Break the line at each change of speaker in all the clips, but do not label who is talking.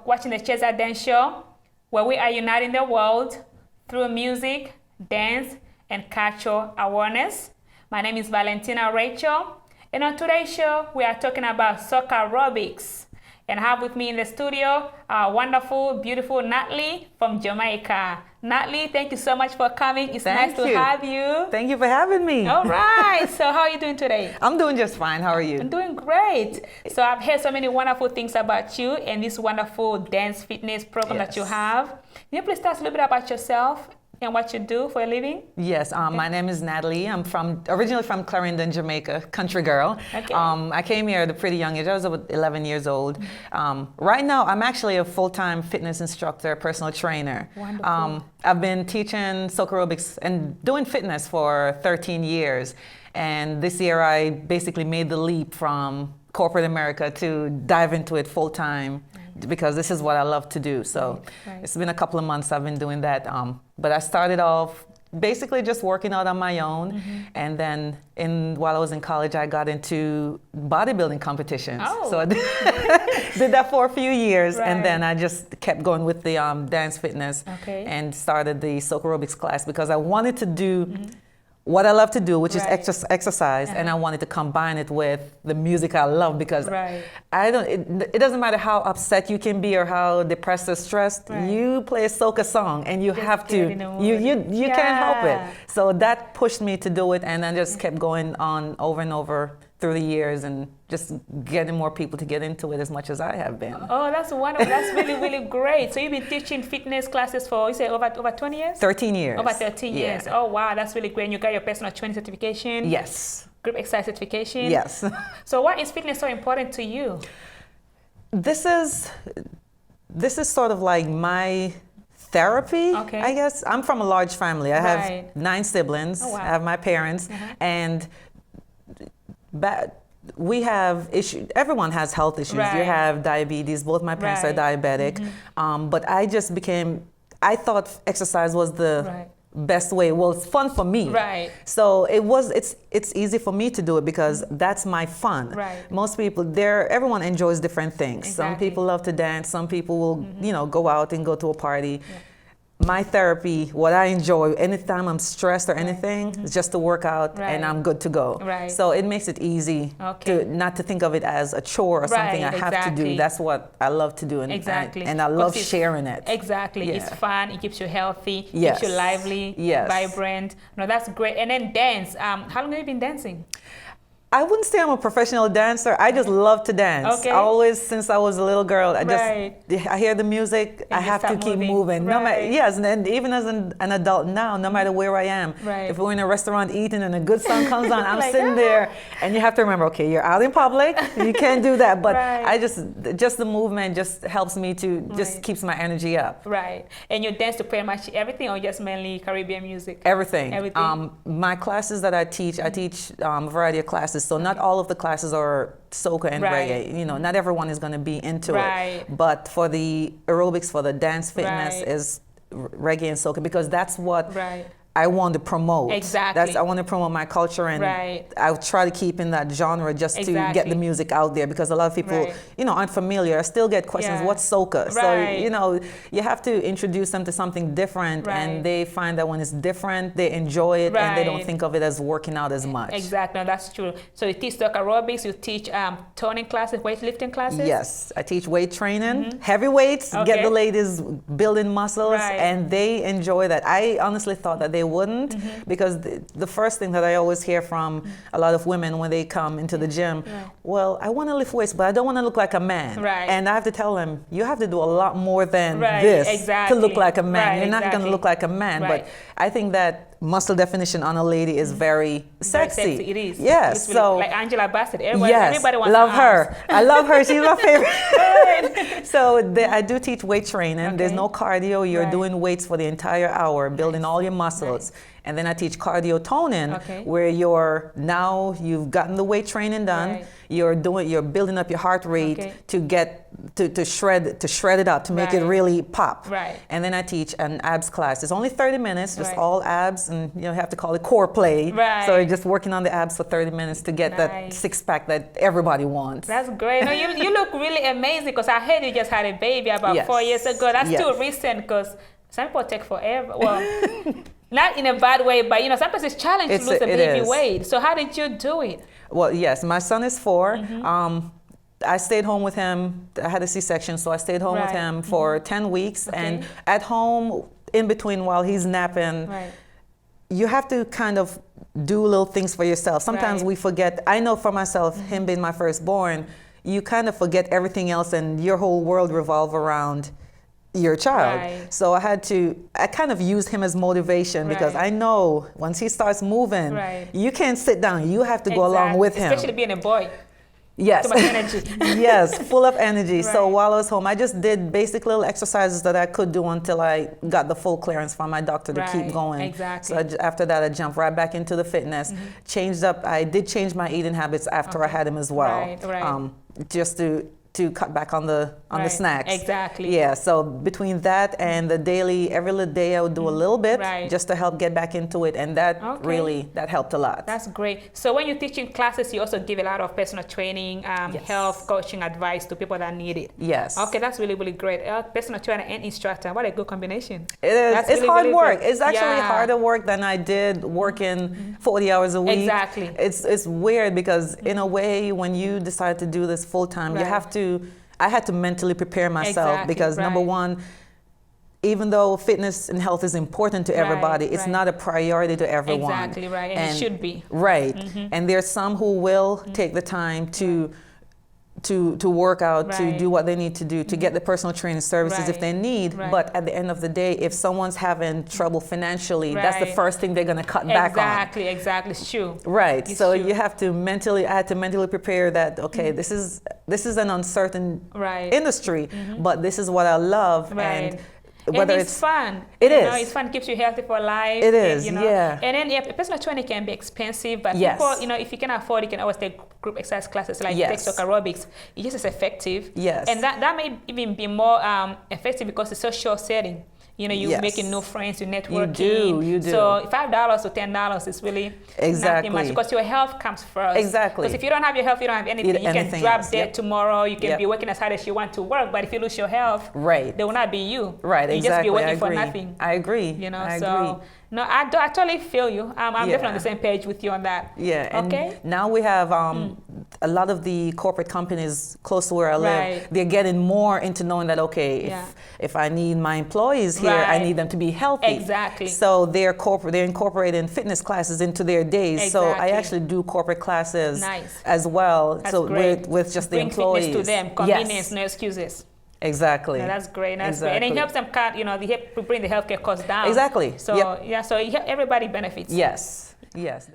watching the Chesa Dance Show, where we are uniting the world through music, dance, and cultural awareness. My name is Valentina Rachel, and on today's show, we are talking about Socarobics. And I have with me in the studio our wonderful, beautiful Natalie from Jamaica. Natalie, thank you so much for coming. It's nice to have you.
Thank you for having me.
All right. So how are you doing today?
I'm doing just fine. How are you?
I'm doing great. So I've heard so many wonderful things about you and this wonderful dance fitness program that you have. Can you please tell us a little bit about yourself and what you do for a living?
Yes, my name is Natalie. I'm originally from Trinidad, Jamaica, country girl.
Okay.
I came here at a pretty young age. I was about 11 years old. Right now, I'm actually a full-time fitness instructor, personal trainer.
Wonderful.
I've been teaching Socarobics and doing fitness for 13 years. And this year, I basically made the leap from corporate America to dive into it full-time because this is what I love to do. So It's been a couple of months I've been doing that. But I started off basically just working out on my own. And then while I was in college, I got into bodybuilding competitions.
Oh.
So I did that for a few years. And then I just kept going with the dance fitness and started the Socarobics class because I wanted to do what I love to do, which is exercise, and I wanted to combine it with the music I love because it doesn't matter how upset you can be or how depressed or stressed, you play a soca song and you have to, you can't help it. So that pushed me to do it, and I just kept going on over and over through the years and just getting more people to get into it as much as I have been.
Oh, that's wonderful. That's really, really great. So you've been teaching fitness classes for, you say, over 20 years?
13 years.
Over 13 years. Oh, wow. That's really great. And you got your personal training certification?
Yes.
Group exercise certification?
Yes.
So why is fitness so important to you?
This is sort of like my therapy, I guess. I'm from a large family. I have 9 siblings.
Oh, wow.
I have my parents. And we have issues. Everyone has health issues. You have diabetes. Both my parents are diabetic. But I thought exercise was the best way. Well, it's fun for me. So it's easy for me to do it because that's my fun. Most people everyone enjoys different things. Some people love to dance. Some people will, go out and go to a party. My therapy, what I enjoy, anytime I'm stressed or anything, is just to work out and I'm good to go. So it makes it easy to not to think of it as a chore or something I have to do. That's what I love to do, and I love sharing it.
Exactly, it's fun. It keeps you healthy, keeps you lively, vibrant. No, that's great. And then dance. How long have you been dancing?
I wouldn't say I'm a professional dancer. I just love to dance. Always, since I was a little girl, I hear the music, I have to keep moving. No matter, and even as an adult now, no matter where I am, if we're in a restaurant eating and a good song comes on, I'm sitting there, and you have to remember, okay, you're out in public, you can't do that. But I just the movement just helps me to just keeps my energy up.
And you dance to pretty much everything, or just mainly Caribbean music?
Everything. My classes that I teach a variety of classes. So not all of the classes are soca and reggae. Not everyone is going to be into it. But for the aerobics, for the dance fitness, is reggae and soca because that's what I want to promote. I want to promote my culture, and I try to keep in that genre just to get the music out there because a lot of people, aren't familiar. I still get questions, what's soca? So, you have to introduce them to something different, and they find that when it's different, they enjoy it, and they don't think of it as working out as much.
Exactly, that's true. So you teach Socarobics, you teach toning classes, weightlifting classes?
Yes, I teach weight training, heavy weights, get the ladies building muscles, and they enjoy that. I honestly thought that they wouldn't because the first thing that I always hear from a lot of women when they come into the gym, well, I want to lift weights, but I don't want to look like a man. And I have to tell them, you have to do a lot more than this to look like a man. You're not going to look like a man. But I think that muscle definition on a lady is very sexy.
Very sexy. It is.
Yes.
It's
so
like Angela Bassett. Everybody wants
love her. I love her. She's my favorite. So I do teach weight training. There's no cardio. You're doing weights for the entire hour, building all your muscles. And then I teach cardio toning, where you've gotten the weight training done. You're building up your heart rate to get to shred it up, to make it really pop.
Right.
And then I teach an abs class. It's only 30 minutes, just
Right.
all abs, and you have to call it core play.
Right.
So you're just working on the abs for 30 minutes to get that six-pack that everybody wants.
That's great. No, you look really amazing, because I heard you just had a baby about 4 years ago. That's still recent, because some people take forever. Well, not in a bad way, but sometimes it's challenging to lose the baby weight. So how did you do it?
Well, yes, my son is 4. I stayed home with him. I had a C-section, so I stayed home with him for 10 weeks. And at home, in between while he's napping, you have to kind of do little things for yourself. Sometimes we forget. I know for myself, him being my firstborn, you kind of forget everything else, and your whole world revolves around your child. So I kind of used him as motivation, because I know once he starts moving, you can't sit down. You have to go along with him.
Especially being a boy.
Yes.
Too much energy.
Yes, full of energy. So while I was home, I just did basic little exercises that I could do until I got the full clearance from my doctor to keep going.
Exactly.
So after that, I jumped right back into the fitness. Changed up. I did change my eating habits after I had him as well. Just to cut back on the snacks.
Exactly.
Yeah, so between that and the daily, every little day I would do a little bit just to help get back into it, and that really, that helped a lot.
That's great. So when you're teaching classes, you also give a lot of personal training, health coaching advice to people that need it.
Yes.
Okay, that's really, really great. Personal trainer and instructor, what a good combination.
It is.
That's
it's
really,
hard
really
work.
good.
It's actually harder work than I did working 40 hours a week.
Exactly.
It's weird, because in a way, when you decide to do this full time, you have to, I had to mentally prepare myself, because number one, even though fitness and health is important to everybody, it's not a priority to everyone.
Exactly, right, and it should be.
Right, and there's some who will take the time to work out, to do what they need to do, to get the personal training services if they need. But at the end of the day, if someone's having trouble financially, that's the first thing they're going to cut back on.
Exactly, it's true.
Right,
It's
so
true.
you have to mentally, I had to mentally prepare that, okay, this is an uncertain industry, but this is what I love. And whether
it's fun.
It is.
It's fun, keeps you healthy for life.
It is,
And then personal training can be expensive, but people, if you can afford, you can always take group exercise classes like take Socarobics. It's just as effective.
Yes.
And that may even be more effective, because it's so short setting. You're making new friends, you're networking.
You do.
So $5 to $10 is really nothing much, because your health comes first.
Exactly.
Because if you don't have your health, you don't have anything. You can drop dead tomorrow. You can be working as hard as you want to work, but if you lose your health, they will not be you.
Right,
you just be working for nothing.
I agree.
I agree. No, I totally feel you. I'm definitely on the same page with you on that.
Yeah. And now we have a lot of the corporate companies close to where I live. They're getting more into knowing that, okay, if I need my employees here, I need them to be healthy.
Exactly.
So they're incorporating fitness classes into their days. Exactly. So I actually do corporate classes as well.
That's
so
great.
with just
Bring
the employees.
Fitness to them. Convenience, no excuses.
Exactly.
Yeah, that's great. That's great. And it helps them cut, they help to bring the healthcare costs down.
Exactly.
So so everybody benefits.
Yes. Yes.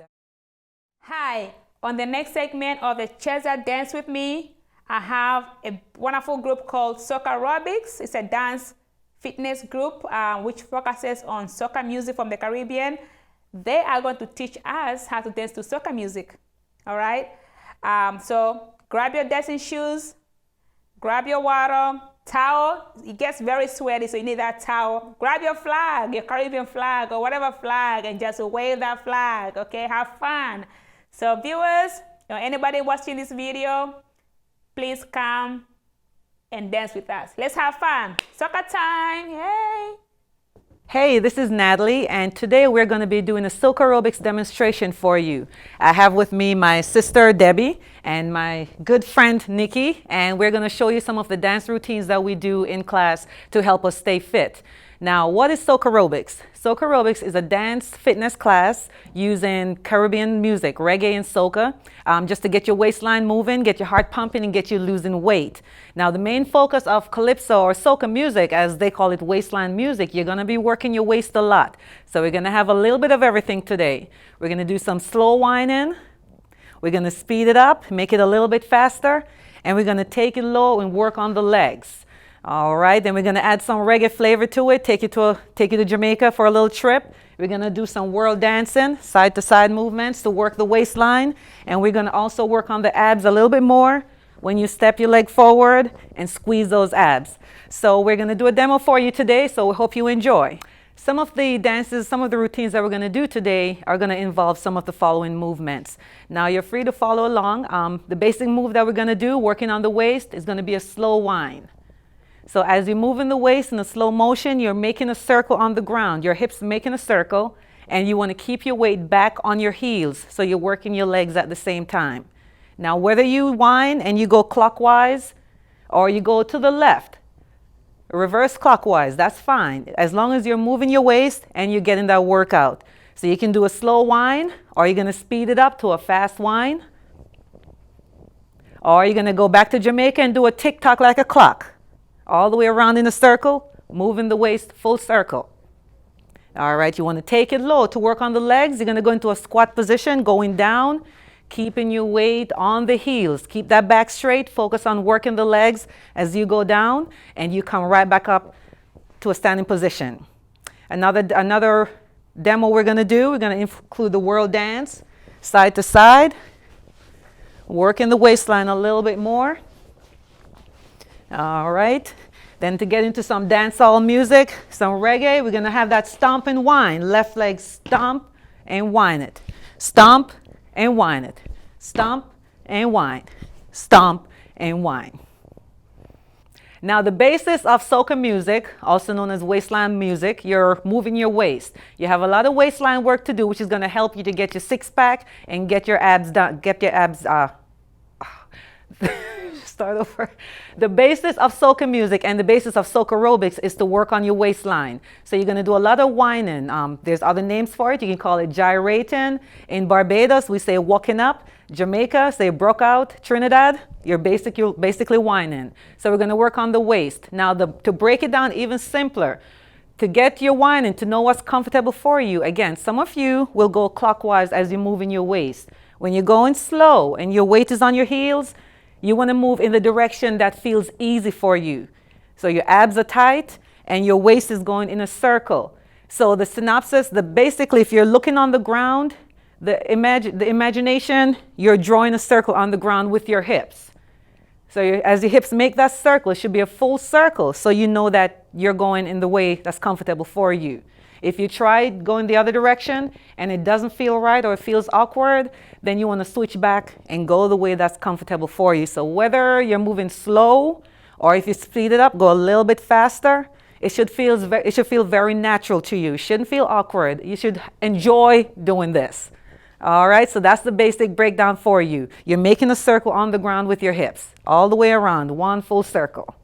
Hi. On the next segment of the Cheza Dance with Me, I have a wonderful group called Socarobics. It's a dance fitness group which focuses on soca music from the Caribbean. They are going to teach us how to dance to soca music. All right. So grab your dancing shoes, grab your water, towel. It gets very sweaty, so you need that towel. Grab your flag, your Caribbean flag or whatever flag, and just wave that flag. Okay, have fun. So viewers, anybody watching this video, please come and dance with us. Let's have fun. Soca time, yay!
Hey, this is Natalie, and today we're going to be doing a Socarobics demonstration for you. I have with me my sister Debbie and my good friend Nikki, and we're going to show you some of the dance routines that we do in class to help us stay fit. Now, what is Socarobics? Socarobics is a dance fitness class using Caribbean music, reggae and soca, just to get your waistline moving, get your heart pumping, and get you losing weight. Now, the main focus of calypso or soca music, as they call it, waistline music, you're going to be working your waist a lot. So we're going to have a little bit of everything today. We're going to do some slow whining. We're going to speed it up, make it a little bit faster, and we're going to take it low and work on the legs. All right, then we're going to add some reggae flavor to it, take you to Jamaica for a little trip. We're going to do some world dancing, side to side movements to work the waistline. And we're going to also work on the abs a little bit more, when you step your leg forward and squeeze those abs. So we're going to do a demo for you today, so we hope you enjoy. Some of the dances, some of the routines that we're going to do today are going to involve some of the following movements. Now you're free to follow along. The basic move that we're going to do, working on the waist, is going to be a slow whine. So as you're moving the waist in a slow motion, you're making a circle on the ground. Your hips making a circle, and you want to keep your weight back on your heels, so you're working your legs at the same time. Now whether you whine and you go clockwise or you go to the left, reverse clockwise, that's fine, as long as you're moving your waist and you're getting that workout. So you can do a slow whine, or you're going to speed it up to a fast whine, or you're going to go back to Jamaica and do a tick-tock like a clock, all the way around in a circle, moving the waist full circle. All right, you want to take it low to work on the legs. You're going to go into a squat position, going down, keeping your weight on the heels. Keep that back straight. Focus on working the legs as you go down, and you come right back up to a standing position. Another demo we're going to do, we're going to include the world dance, side to side, working the waistline a little bit more. All right. Then to get into some dancehall music, some reggae, we're going to have that stomp and whine. Left leg stomp and whine it. Stomp and whine it. Stomp and whine. Stomp and whine. Now the basis of soca music, also known as waistline music, you're moving your waist. You have a lot of waistline work to do, which is going to help you to get your six-pack and get your abs done. Start over. The basis of soca music and the basis of Socarobics is to work on your waistline. So you're going to do a lot of whining. There's other names for it. You can call it gyrating. In Barbados, we say walking up. Jamaica, say broke out. Trinidad, you're basically whining. So we're going to work on the waist. Now, to break it down even simpler, to get your whining, to know what's comfortable for you, again, some of you will go clockwise as you're moving your waist. When you're going slow and your weight is on your heels, you want to move in the direction that feels easy for you. So your abs are tight and your waist is going in a circle. So the synopsis, basically, if you're looking on the ground, the imagination, you're drawing a circle on the ground with your hips. So as your hips make that circle, it should be a full circle, so you know that you're going in the way that's comfortable for you. If you try going the other direction and it doesn't feel right or it feels awkward, then you want to switch back and go the way that's comfortable for you. So whether you're moving slow or if you speed it up, go a little bit faster, it should feel very natural to you. It shouldn't feel awkward. You should enjoy doing this. All right, so that's the basic breakdown for you. You're making a circle on the ground with your hips, all the way around, one full circle.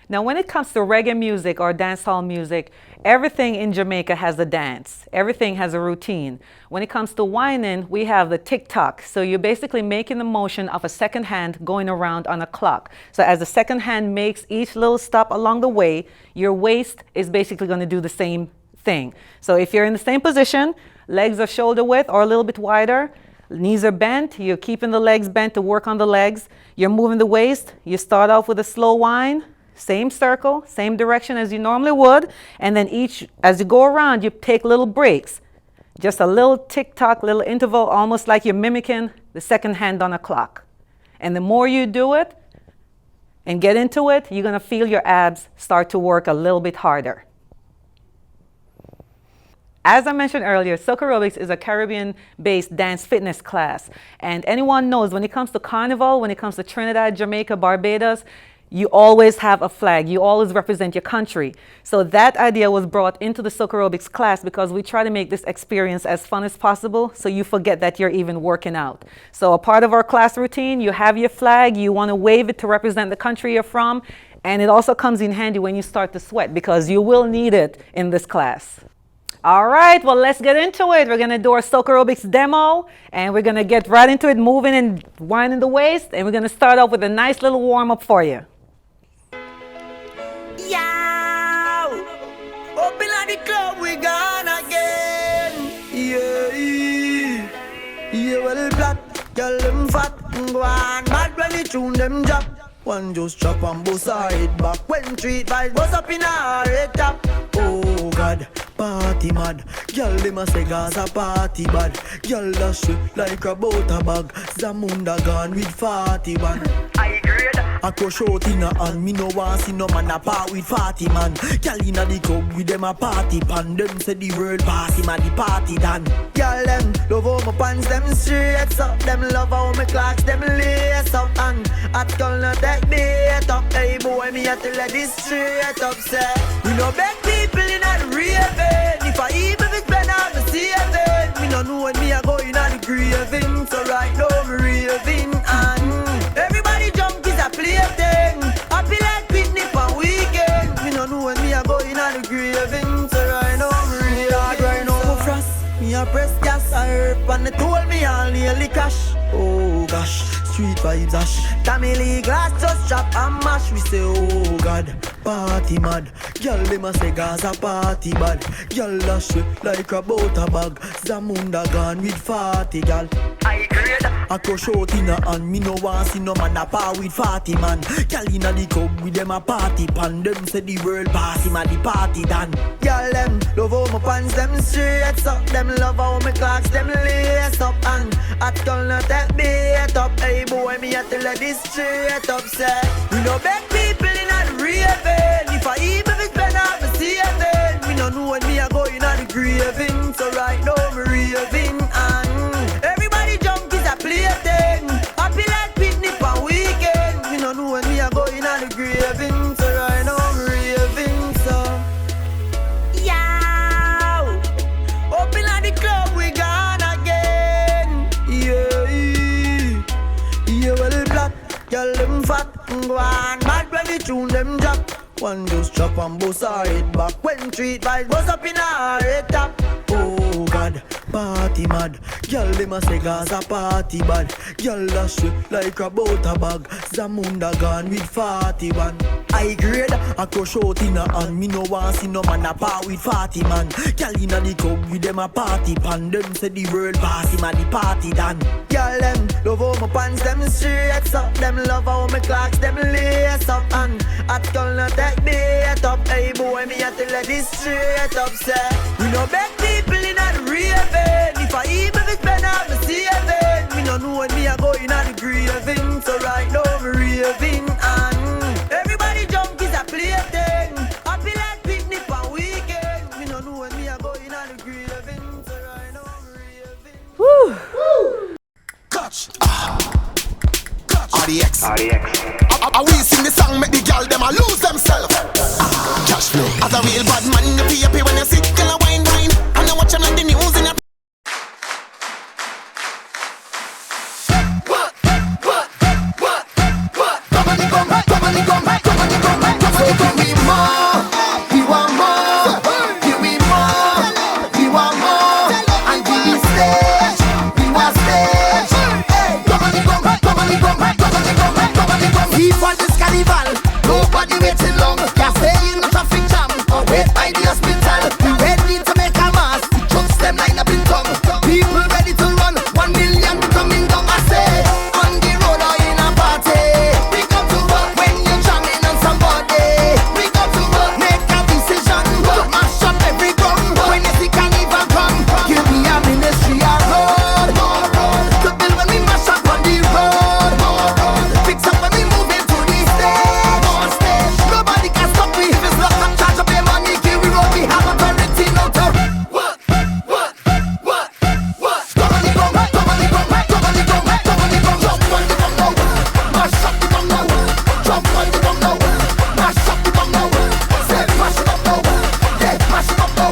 Now, when it comes to reggae music or dancehall music, everything in Jamaica has a dance. Everything has a routine. When it comes to whining, we have the tick-tock. So you're basically making the motion of a second hand going around on a clock. So as the second hand makes each little stop along the way, your waist is basically going to do the same thing. So if you're in the same position, legs are shoulder width or a little bit wider, knees are bent, you're keeping the legs bent to work on the legs, you're moving the waist, you start off with a slow whine, same circle, same direction as you normally would, and then as you go around, you take little breaks. Just a little tick-tock, little interval, almost like you're mimicking the second hand on a clock. And the more you do it and get into it, you're going to feel your abs start to work a little bit harder. As I mentioned earlier, Socarobics is a Caribbean-based dance fitness class. And anyone knows when it comes to Carnival, when it comes to Trinidad, Jamaica, Barbados, you always have a flag. You always represent your country. So that idea was brought into the Socarobics class because we try to make this experience as fun as possible so you forget that you're even working out. So a part of our class routine, you have your flag, you want to wave it to represent the country you're from, and it also comes in handy when you start to sweat because you will need it in this class. All right, well, let's get into it. We're going to do our Socarobics demo, and we're going to get right into it, moving and winding the waist, and we're going to start off with a nice little warm-up for you.
Open at the club, we gone again. Yeah, well, black, girl, them fat, go on, bad when they tune them drop. One just chop and bust her head back. When treat vibes, bust up in her head top. Oh God, party mad. Girl, them a say Gaza party bad. Girl, dash it like a butter bag. Zamunda gone with 40 band. I crush out in a hand, me no want see no man a part with 40 man. Girl inna the club with them a party pan. Them say the world pass him a the party done. Girl them love how my pants them straight up. Them love how my clocks them lace up. And at girl no take bait up. Hey boy me a tell her this straight up. Say we no beg people inna the raving. If I even be spend all my saving, me no know when me a go inna the graving. So right now me raving and everybody jump is a plaything. I feel like picnic on weekend. Me no know when me a go inna the graving. So right now me raving. Right now me frost. Me a press gas, I herb and they told me I'll nearly cash. Oh gosh, street vibes ash. Tamily glass just chop and mash. We say oh God, party mad. Girl them a say Gaza party bad. Girl dash it like a butter bag. Zamunda gone with 40 gal. I grade. I crush out in a hand. Me no want see no man a par with 40 man. Girl inna the club with them a party pan. Them say the world pass him a the party done. Girl them love how my pants them straight up. Them love how my clocks them lace up. And at girl no take bait up. Hey boy me a tell her this straight up. Say we no beg people inna the raving. If I even be spend all my saving, me no know when me a go inna the graving. So right now me raving and everybody jump is a plaything. I feel like picnic on weekend. Me no know when me a go inna the graving. So right now me raving. So yow, open at the club we gone again. Yeah, yeah well black, girl them fat, go on mad when the tune them drop. One just chop and bust her head back. When treat vibes bust up in her head top. Oh God, party mad. Girl them a say Gaza party bad. Girl dash it like a butter bag. Zamunda gone with 41. I grade, I crush out in a hand. Me no want see no man a part with 40 man. Girl inna the club with them a party pan. Them say the world pass him a the party done. Girl them love how my pants them straight up. Them love how my clocks them lace up. And at girl no take bait up. Hey boy me a tell her this straight up. Say we no beg people inna the raving. If I even be spend all my saving, me no know when me a go inna the graving. So right now me raving and everybody jump is a plaything. I feel like picnic on weekend. Me no know when me a go inna the graving. So right now me raving.
Woo!
Catch. RDX. I we sing the song, make the girl them a lose themselves. Cash flow. As a real bad man, you feel happy when you sit, girl a wine. And you watch them like the news in your. What? Come on, so give me more. We want more. Give me more. We want more. And give me stage. We want stage. Keep on this carnival. Nobody waiting long. Can't stay in the traffic jam or wait by the hospital. We ready to make a mass. Just them line up in tongue. People ready to run. 1 million coming down. I say on the road or in a party. We come to work when you're jamming on somebody. We come to work, make a decision to mash up every gun. When you see carnival come, give me a ministry a road. To build when we mash up on the road. Fix up when we move into the stage. Nobody can stop me if it's locked up. Charge up your money, give we road. We have authority now to what? Come on the ground, jump on the ground now. Mash up the ground now. Jump on the ground now. Mash up the ground now. Say mash it up now. Yeah, mash it up now.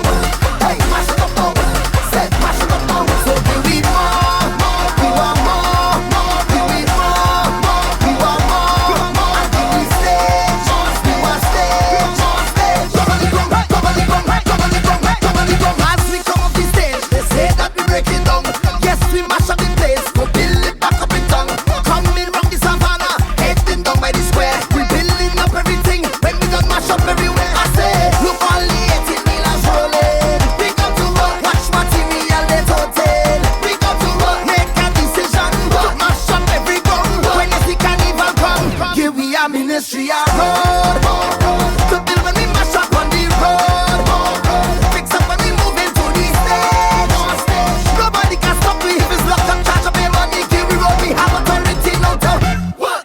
Hey, mash it up now. Say mash it up now. So give me more. We want more. Give me more. We want more. And give me stage. We want stage. Jump on the ground. As we come off the stage, they say that we break it down. Yes, we mash up the place. Go build it back up in town. Coming round the savannah, heading down by the square. We building up everything when we done mash up everywhere. I say, look only 18 millions rolling. We got to work, watch material they total. We got to work, make a decision to mash up every gun. When you see carnival come, here we are ministry a road. To build when we mash up on the road. Fix up when we move into the stage. Nobody can stop me if it's locked up. Charge up your money, give we road. We have authority now to what?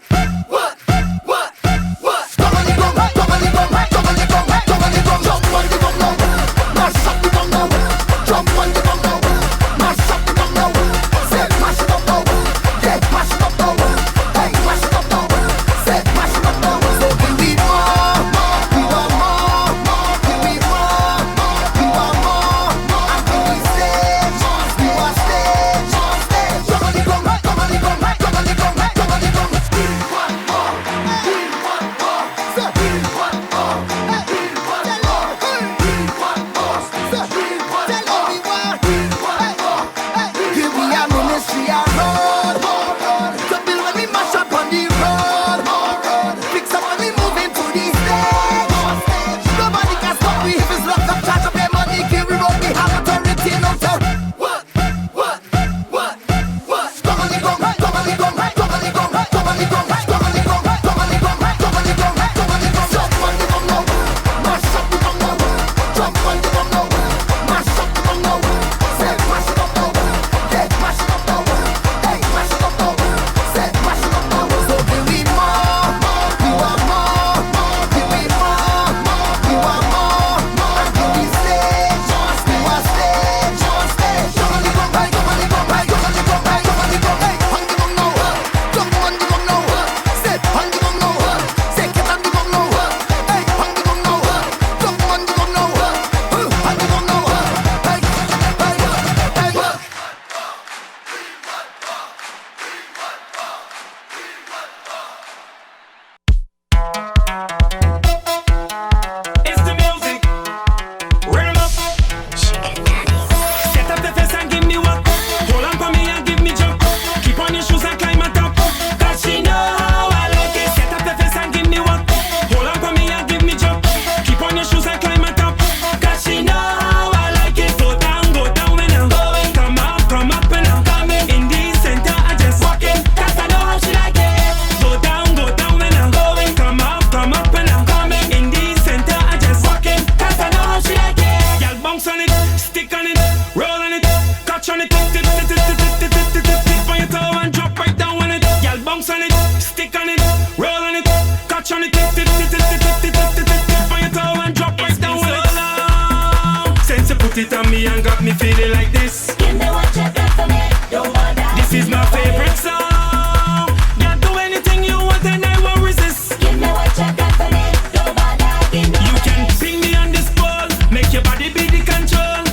stick on it, roll on it, catch on it, tip, tip, tip, tip, tip, tip, tip, tip, tip, tip, on your toe and drop right down on it. Since you put it on me and got me feeling like this.
Give me what you got for me, don't bother.
This is my favorite song. Can't do anything you want and I won't resist.
Give me what you got for me, don't bother. Give me
You can ping me on this ball, make your body be the control.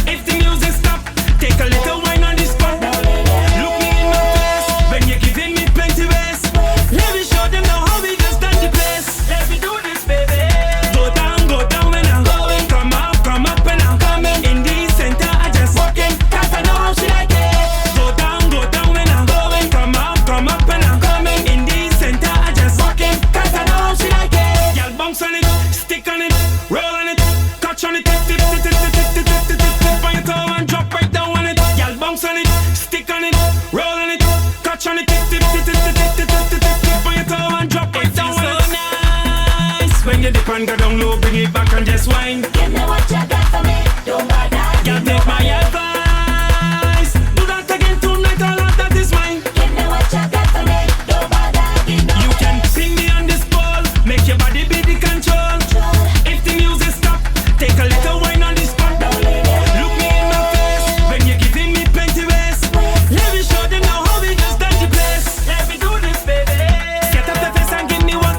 If the music stop, take a little wine on this spot. Look me in my face when you're giving me plenty ways. Let me show them now how we just done the place. Let me do this, baby. Go down and I'm going. Come up and I'm coming. In the center, I just walking. Cause I know how she like it. Go down and I'm going. Come up and I'm coming. In the center, I just walking. Cause I know how she like it. Y'all bounce on it, stick on it, roll on it, catch on it, tip, tip, tip, tip, tip, tip, tip, tip, tip, on your toe and drop right down on it. Y'all bounce on it, stick on it, roll on it, catch on it, tip, tip, tip, tip, tip, tip, tip, tip, tip, tip, on your toe and drop right down on it. Nice. When you dip and go down low, bring it back and just whine.
Give me what you got for me, don't bother.
Y'all take my advice. Do that again tonight, all of that is mine.
Give me what you got for me, don't bother. Give me
You can ping me on this ball, make your body be the control. If the music stop, take a little wine on this spot. Look me in my face when you're giving me plenty ways. Let me show them now how we just done the place. Let me do this, baby. Get up the face and give me one.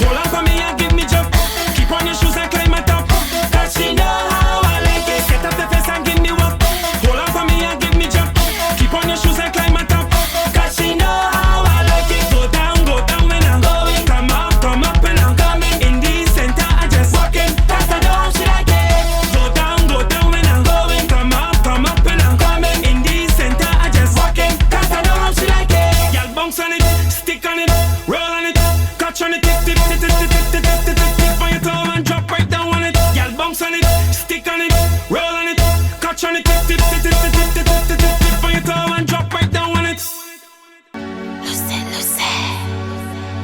Hold on for me and give me jump. Keep on your shoes and climb on top. Cause she know how I like it. Get up the face and give me one. Hold on for me and give me jump. Keep on your shoes and climb on top. Cause she know how I like it. Go down when I'm going. Come up and I'm coming. In the center, I just walking. Cause I know how she like it. Go down when I'm going. Come up and I'm coming. In the center, I just walking. Cause I know how she like it. Y'all bounce on it, stick on it, roll on it, catch on it, tip, tip, tip, tip, tip, tip, tip, tip, tip, tip, on your toe and drop right down on it. Y'all bounce on it, stick on it, roll on it, catch on it, tip, tip, tip, tip, tip, tip, tip, tip, tip, tip, on your toe and drop right down on it.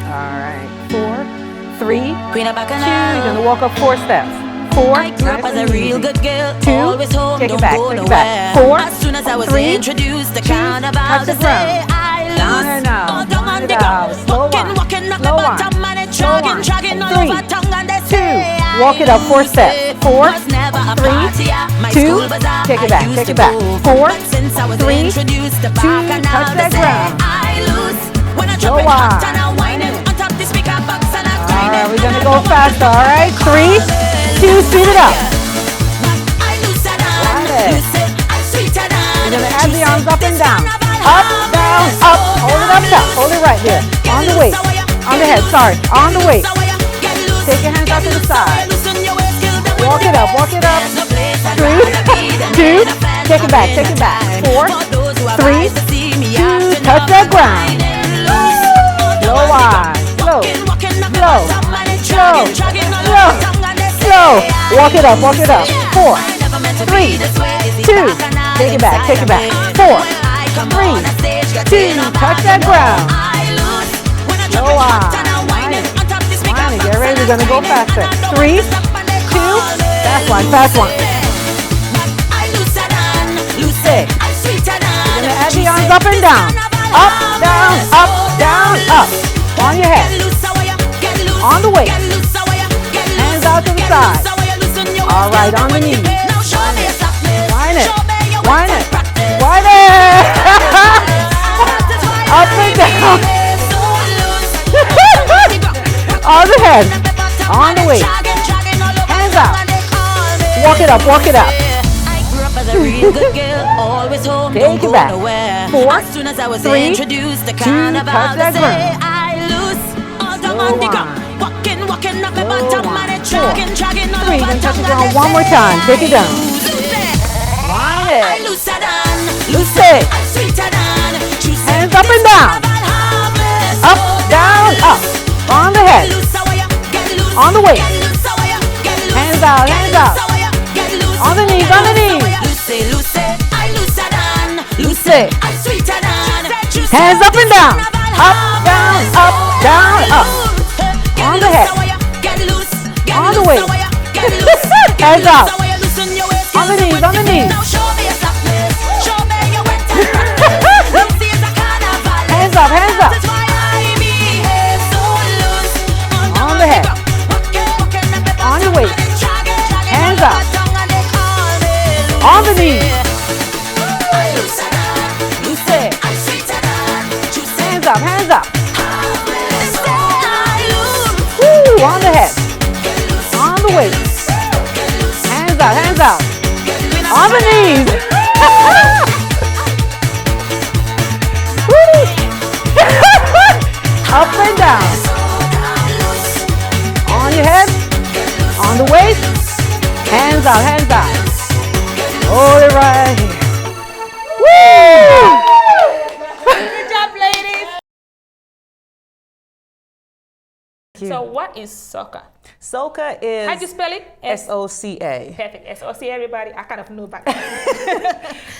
All right. 4, 3, 2.
Queen of
You're
Bacchanal.
gonna walk up 4 steps. 4.
I grew up as a real good girl,
2.
always home,
Take it
don't
back.
go
Take it
nowhere.
back. 4.
As soon as I was
3,
introduced to
2,
Carnival,
touch the
they
ground.
say I
Down
lose.
and out.
Oh, down
Down
on
and
the
out.
ground.
Slow
Walking up the
Slow one.
bottom and it's
Slow one.
chugging all
3,
over tongue and they
2.
say I
Walk it up 4
lose
steps.
it.
4,
Was never a
3,
party at my
2.
school bazaar.
Take it
I
back.
used
Take
to
it back.
go.
4,
But since I was
3,
introduced to
2.
Bacchanal,
Touch
they
that
say
ground.
I lose. When I
Slow
jump it hot
one.
and I whining on top the speaker box and I
All
grind
right,
it.
we're gonna
And I
go
don't want
faster. All right.
to
3, 2. Speed it up.
I lose it on.
Got it.
Lose it. I sweet it on.
You're gonna add the arms up and down.
This carnival
Up,
harvest.
down, up. Hold it up top. Hold it right there. On the waist. On the head. Sorry. On the waist. Take your hands out to the side. Walk it up. Walk it up. 3, 2. Take it back. Take it back. 4, 3, 2. Touch that ground. Slow wide. Slow. Slow. Slow. Slow. Slow. Walk it up. Walk it up. 4, 3, 2. Take it back. Take it back. 4, 3, 2. Touch that ground. Slow wide. Whining. Get ready. We're gonna go faster. 3, 2. Fast one. Fast one. 6. You're gonna add the arms up and down. Up, down, up, down, up. On your head. On the waist. Hands out to the side. All right, on the knees. Whine it. Whine it. Whine it. Up and down. On the head. On the waist. Hands out. Walk it up. Walk it up.
As a real good girl, always home,
Take
don't
it
go
back.
nowhere.
4,
As soon as I was
3,
introduced to
2,
Carnival,
touch
they
that
say
ground.
I lose. All down
Slow
on the
one.
ground. Walking up the
Slow
bottom
one.
and it's
4,
chugging all
3.
over
Then touch the
tongue
ground
and
one
they
more
say
time. Take it
I
down.
lose it.
Whine
I
it.
lose it on.
Loose it.
I sweet it on. Choose
Hands
it.
up and down.
Harvest.
Up, down, up. On the head. On the waist. Hands out. Hands out. On the knees. On the knees. Loose it. Hands up and down. Up, down, up, down, up. On the head. On the waist. Hands out. On the knees. On the knees. Hands up. Hands up. waist. Hands up. On the knees. You say. Hands up, hands up. Woo, on the head. On the waist. Hands out, hands out. On the knees. Up and down. On your head. On the waist. Hands out, hands out. Hold it right here. Woo!
Good job, ladies. So what is soca?
Soca is...
How'd you spell it?
S-O-C-A.
Perfect. S-O-C, everybody. I kind of knew back then.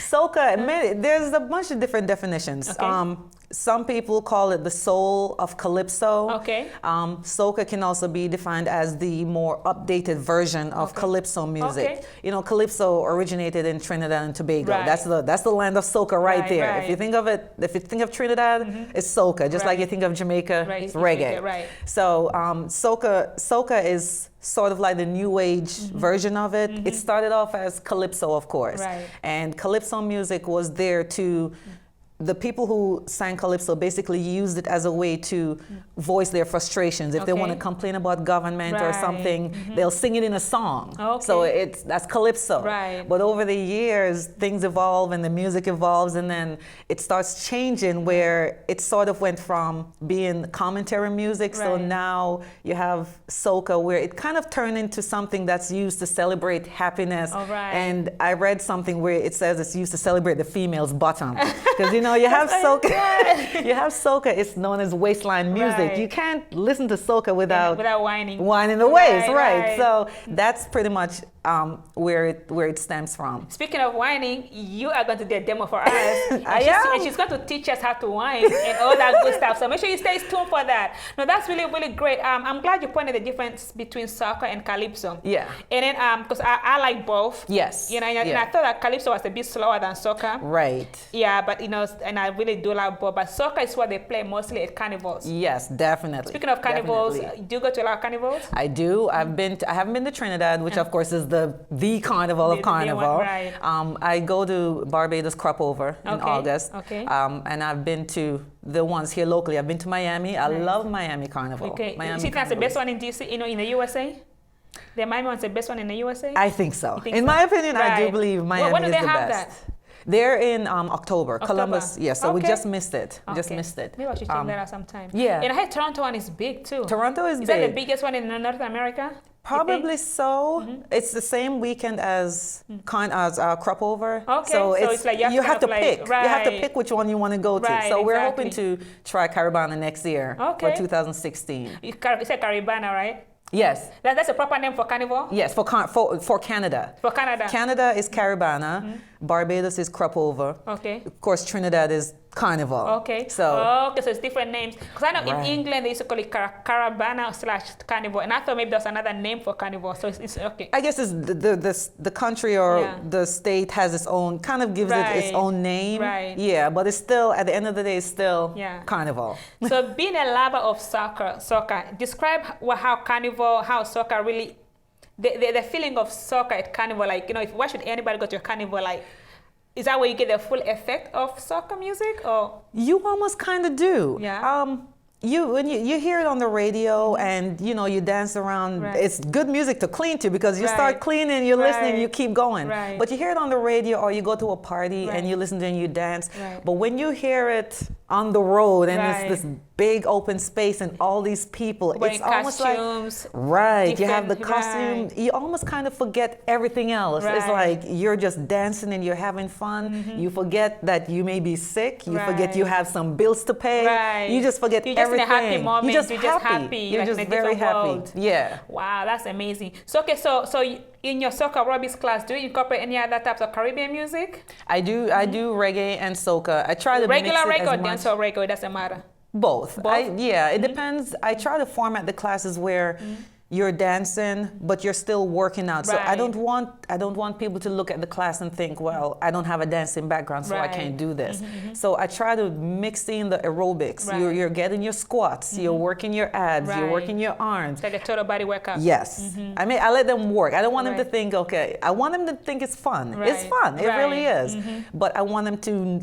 Soca, there's a bunch of different definitions.
Okay.
Some people call it the soul of calypso.
Okay.
Soca can also be defined as the more updated version of calypso music.
Okay.
You know, calypso originated in Trinidad and Tobago.
Right.
That's the land of soca right there.
Right.
If you think of Trinidad, it's soca. Just like you think of Jamaica,
Right.
it's reggae.
Right.
So soca is sort of like the new age version of it. It started off as calypso, of course.
Right.
And calypso music was there to... The people who sang calypso basically used it as a way to voice their frustrations. If they want to complain about government or something, they'll sing it in a song.
Okay.
So that's calypso.
Right.
But over the years, things evolve and the music evolves, and then it starts changing where it sort of went from being commentary music. So
Right.
now you have soca, where it kind of turned into something that's used to celebrate happiness.
All right.
And I read something where it says it's used to celebrate the female's bottom. Because you have soca. You have soca. It's known as waistline music.
Right.
You can't listen to soca without
whining.
Whining the waist,
Right,
right?
right.
So that's pretty much where it stems from.
Speaking of whining, you are going to do a demo for us.
I
And
am.
she's going to teach us how to whine and all that good stuff. So make sure you stay tuned for that. No, that's really, really great. I'm glad you pointed the difference between soca and calypso.
Yeah.
And then, because I like both.
Yes.
You know, and
Yeah.
I thought that calypso was a bit slower than soca.
Right.
Yeah, but you know, and I really do love both. But soca is what they play mostly at carnivals.
Yes, definitely.
Speaking of carnivals,
Definitely.
do you go to a lot of carnivals?
I do. I haven't been to Trinidad, which of course is the carnival of
The
Carnival.
one, right.
I go to Barbados Crop Over in
Okay,
August.
okay.
And I've been to the ones here locally. I've been to Miami. I love Miami Carnival.
Okay.
Miami
You think that's the
Carnival
best one in DC? You know, in the USA? The Miami one's the best one in the USA?
I think so.
think
In
so?
my opinion, I do
Right.
believe Miami
When do
is
they
the
have
best.
that?
They're in October. Columbus. Yeah, so we
Okay.
just missed it. We just
Okay.
missed it.
Maybe I should check that out sometime.
yeah.
And I heard Toronto one is big too.
Toronto is
Is that the
big.
biggest one in North America?
Probably so. It's the same weekend as Crop Over.
Okay,
So,
so it's like you have to
to
kind of
pick.
like-
You have to
right.
pick which one you want to go to.
Right,
So we're
exactly.
hoping to try Caribana next year
Okay.
for 2016.
You said Caribana, right?
Yes.
That's a proper name for Carnival?
Yes, for Canada.
For Canada?
Canada is Caribana. Barbados is Crop Over.
Okay.
Of course, Trinidad is Carnival.
Okay.
So
Okay, so it's different names. Because I know in
Right.
England they used to call it Carabana/Carnival, and I thought maybe there's another name for Carnival. So it's okay.
I guess it's the country or
Yeah.
the state has its own, kind of gives it its
Right.
own name.
Right.
Yeah, but it's still, at the end of the day, it's still
Yeah.
Carnival.
So being a lover of soccer, describe how Carnival, how soccer really, the feeling of soccer at Carnival, like, you know, why should anybody go to a Carnival? Like, is that where you get the full effect of soccer music, or?
You almost kind of do.
Yeah.
When you hear it on the radio and you dance around,
Right.
it's good music to clean to, because you
Right.
start cleaning, you're listening,
Right.
you keep going.
Right.
But you hear it on the radio or you go to a party
Right.
and you listen to it and you dance.
Right.
But when you hear it on the road and
Right.
it's this big open space and all these people,
Wearing
it's almost like
costumes,
right. You have the
different-
costume.
right.
You almost kind of forget everything else. It's
Right.
like you're just dancing and you're having fun. You forget that you may be sick. You forget you
Right.
have some bills to pay.
Right.
You just forget
You're just in a
everything.
happy moment.
You're just
You're
happy.
just happy,
You're
like
just
in a
very
different
happy.
world.
Yeah.
Wow, that's amazing. So okay, so in your Socarobics class, do you incorporate any other types of Caribbean music?
I do reggae and soca. I try to
Regular
mix it
reggae or
as much.
dancehall reggae? It doesn't matter.
Both.
Both?
It depends. I try to format the classes where you're dancing, but you're still working out. So I
Right.
don't want people to look at the class and think, well, I don't have a dancing background, so I
Right.
can't do this. So I try to mix in the aerobics.
Right.
You're getting your squats, you're working your abs, you're
Right.
working your arms.
It's like a total body workout.
Yes. I mean, I let them work. I don't want them to
Right.
think, okay, I want them to think it's fun. It's
Right.
fun. It really
Right.
is. But I want them to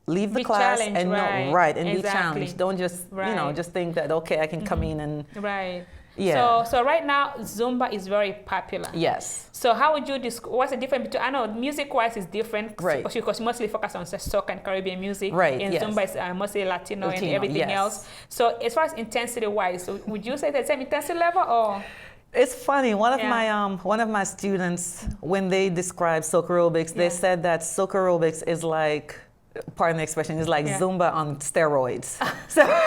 leave the
Be
class
challenged,
and
right.
know, right, and be
Exactly.
challenged. Don't just,
Right.
just think that, okay, I can come in and,
Right.
Yeah.
So right now, Zumba is very popular.
yes.
So how would you what's the difference between, I know music-wise is different,
Right.
because you mostly focus on soca and Caribbean music,
Right,
and
yes.
Zumba is mostly Latino and
Latino,
everything
yes.
else. So as far as intensity-wise, so would you say the same intensity level, or?
It's funny.
Yeah.
One of my students, when they described Socarobics, they
Yeah.
said that Socarobics is like, pardon the expression, is like
Yeah.
Zumba on steroids. So,
wow.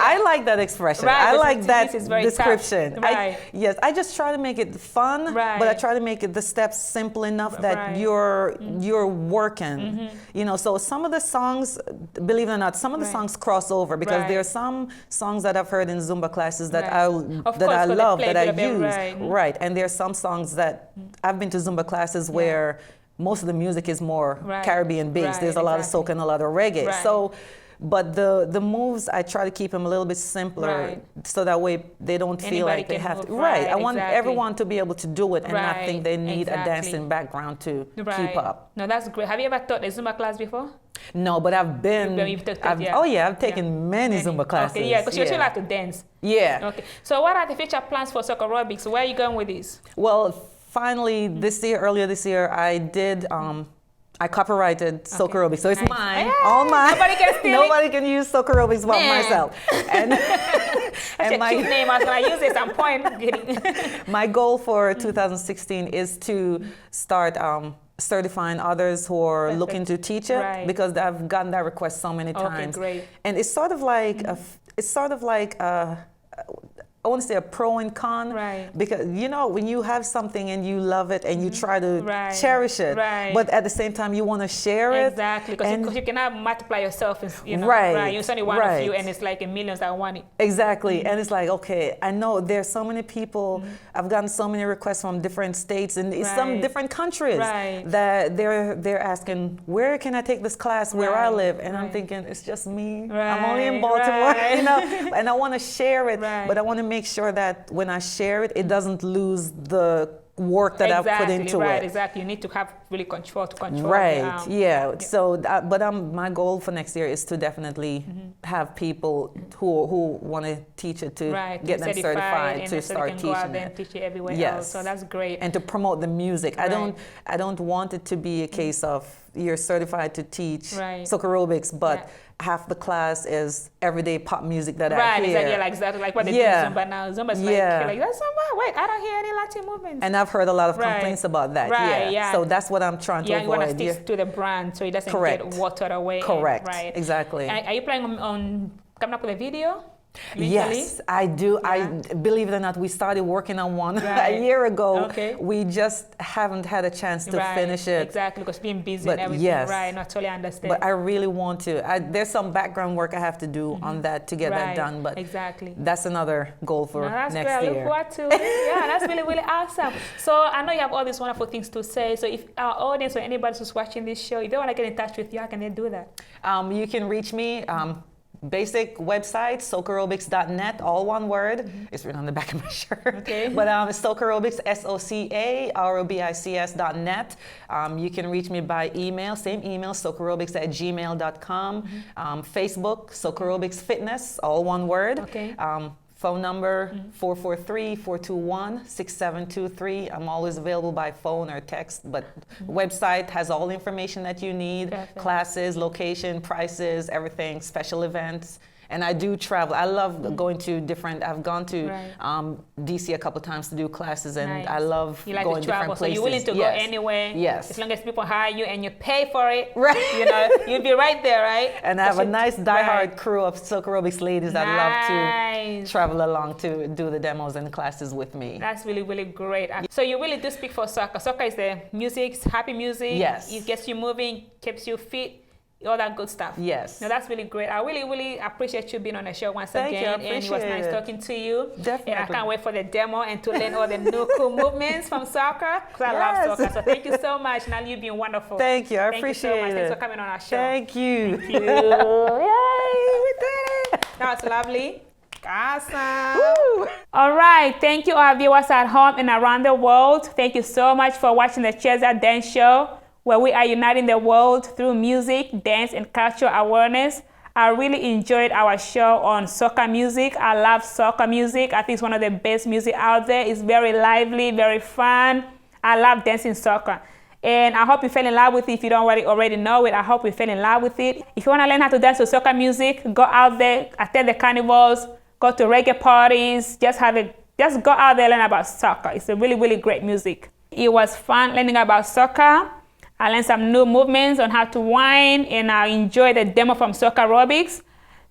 I like that expression.
Right,
I
because
like
to
that
me it's very
description.
tough. Right.
Yes, I just try to make it fun,
Right.
but I try to make it the steps simple enough that
Right.
you're working. So some of the songs, believe it or not, some of the
Right.
songs cross over because
Right.
there are some songs that I've heard in Zumba classes that
Right.
I
Of course,
that I
'cause they
love,
play
that I
a bit of it,
use.
right.
Right, and there are some songs that I've been to Zumba classes where most of the music is more
Right.
Caribbean based.
Right,
There's a lot of
exactly.
soca and a lot of reggae.
Right.
So, but the moves, I try to keep them a little bit simpler,
Right.
so that way they don't feel
Anybody
like they
can
have to.
move,
Right.
right,
I want
exactly.
everyone to be able to do it and not
Right,
think they need a
exactly.
dancing background to
Right.
keep up.
No, that's great. Have you ever taught a Zumba class before?
No, but I've been.
You've taught it, yeah.
Oh yeah, I've taken many Zumba classes.
Okay, yeah, because you still like to dance.
Yeah.
Okay. So what are the future plans for Socarobics? Where are you going with this?
Well, finally, earlier this year, I did. I copyrighted Socarobics, so it's
Nice.
mine,
Yeah,
all mine.
nobody can steal it.
Nobody can use Socarobics but
Yeah.
myself. And,
That's a cute name. I was going to use it at some point.
my goal for 2016 is to start certifying others who are
Perfect.
looking to teach it,
Right.
because I've gotten that request so many
Okay,
times.
great.
And it's sort of like I want to say a pro and con,
Right.
because when you have something and you love it and you try to
Right.
cherish it,
Right.
but at the same time you want to share it.
Exactly, because you cannot multiply yourself.
Right,
Right. It's only one of
right.
you, and it's like in millions that want it.
Exactly, and it's like, okay, I know there's so many people. I've gotten so many requests from different states and some
Right.
different countries
Right.
that they're asking, where can I take this class where I
Right,
live? And I'm
right.
thinking, it's just me.
Right,
I'm only in Baltimore,
right.
and I want to share it,
Right.
but I want to make sure that when I share it, it doesn't lose the work that I've put into
right,
it.
Exactly. You need to have really control to control.
Right. Yeah. So, but my goal for next year is to definitely have people who want to teach it to
Right,
get them certified
and
to
so
start
they can go out
teaching
there and
it.
teach it everywhere
Yes.
else. So that's great.
And to promote the music.
Right.
I don't want it to be a case of you're certified to teach
Right.
Socarobics, but
Yeah.
half the class is everyday pop music that I
Right,
hear.
exactly like what they
Yeah.
do in Zumba now. Zumba's
Yeah.
like that's Zumba. Wait, I don't hear any Latin movements.
And I've heard a lot of
Right.
complaints about that.
Right, yeah.
So that's what I'm trying to
Yeah, you want to
avoid.
stick to the brand so it doesn't
Correct.
get watered away.
Correct.
Right.
Exactly.
And are you planning on coming up with a video? eventually?
Yes, I do.
Yeah.
I believe it or not, we started working on one
Right.
a year ago.
Okay.
We just haven't had a chance to
Right,
finish it.
Exactly, because being busy
But
and everything.
yes.
Right, not totally understand.
But I really want to. There's some background work I have to do on that to get that
Right,
done. But
exactly.
that's another goal for
No, that's
next
great. I
year.
look forward to it. Yeah, that's really, really awesome. So I know you have all these wonderful things to say. So if our audience or anybody who's watching this show, if they want to get in touch with you, how can they do that?
You can reach me. Basic website, Socarobics.net, all one word. It's written on the back of my shirt.
Okay.
But Socarobics, Socarobics.net. You can reach me by email, same email, socarobics@gmail.com. Facebook, Socarobics Fitness, all one word.
Okay.
Phone number 443-421-6723. I'm always available by phone or text, but website has all the information that you need.
Perfect.
Classes, location, prices, everything, special events. And I do travel. I love going to different, I've gone to
Right.
DC a couple times to do classes, and
Nice.
I love
You like
going
to travel,
different
so
places.
you're willing to go
Yes.
anywhere.
Yes.
As long as people hire you and you pay for it.
Right.
You know, you'll be right there, right?
And I have a nice diehard
Right.
crew of Socarobics ladies that love to
Nice.
travel along to do the demos and classes with me.
That's really, really great. So you really do speak for soca. Soca is the music, happy music.
Yes.
It gets you moving, keeps you fit. all that good stuff.
Yes.
No, that's really great. I really, really appreciate you being on the show once
Thank you, I
again. And it was nice
appreciate it.
talking to you.
Definitely.
And I can't wait for the demo and to learn all the new cool movements from soccer, because I love soccer. So thank you so much. Now you've been wonderful.
Thank you. I
Thank
appreciate
you so much.
it.
Thanks for coming on our show.
Thank you.
Thank you. Yay, we did it. That was lovely. Awesome.
Woo.
All right. Thank you, our viewers at home and around the world. Thank you so much for watching the Cheza Dance Show, where we are uniting the world through music, dance, and cultural awareness. I really enjoyed our show on soca music. I love soca music. I think it's one of the best music out there. It's very lively, very fun. I love dancing soca. And I hope you fell in love with it. If you don't already know it, I hope you fell in love with it. If you want to learn how to dance to soca music, go out there, attend the carnivals, go to reggae parties, just go out there and learn about soca. It's a really, really great music. It was fun learning about soca. I learned some new movements on how to whine, and I enjoyed the demo from Socarobics.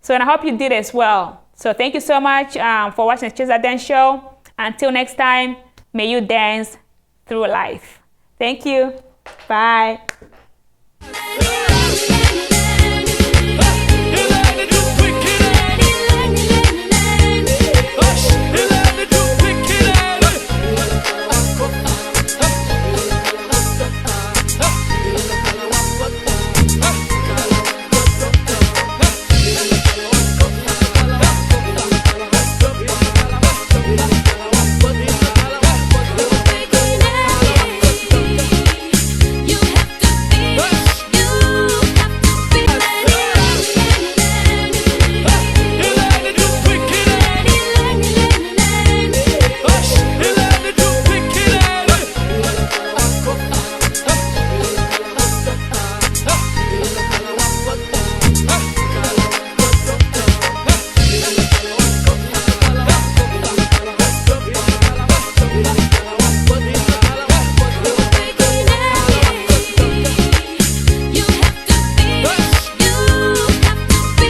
So, and I hope you did as well. So thank you so much for watching the Cheza Dance Show. Until next time, may you dance through life. Thank you. Bye.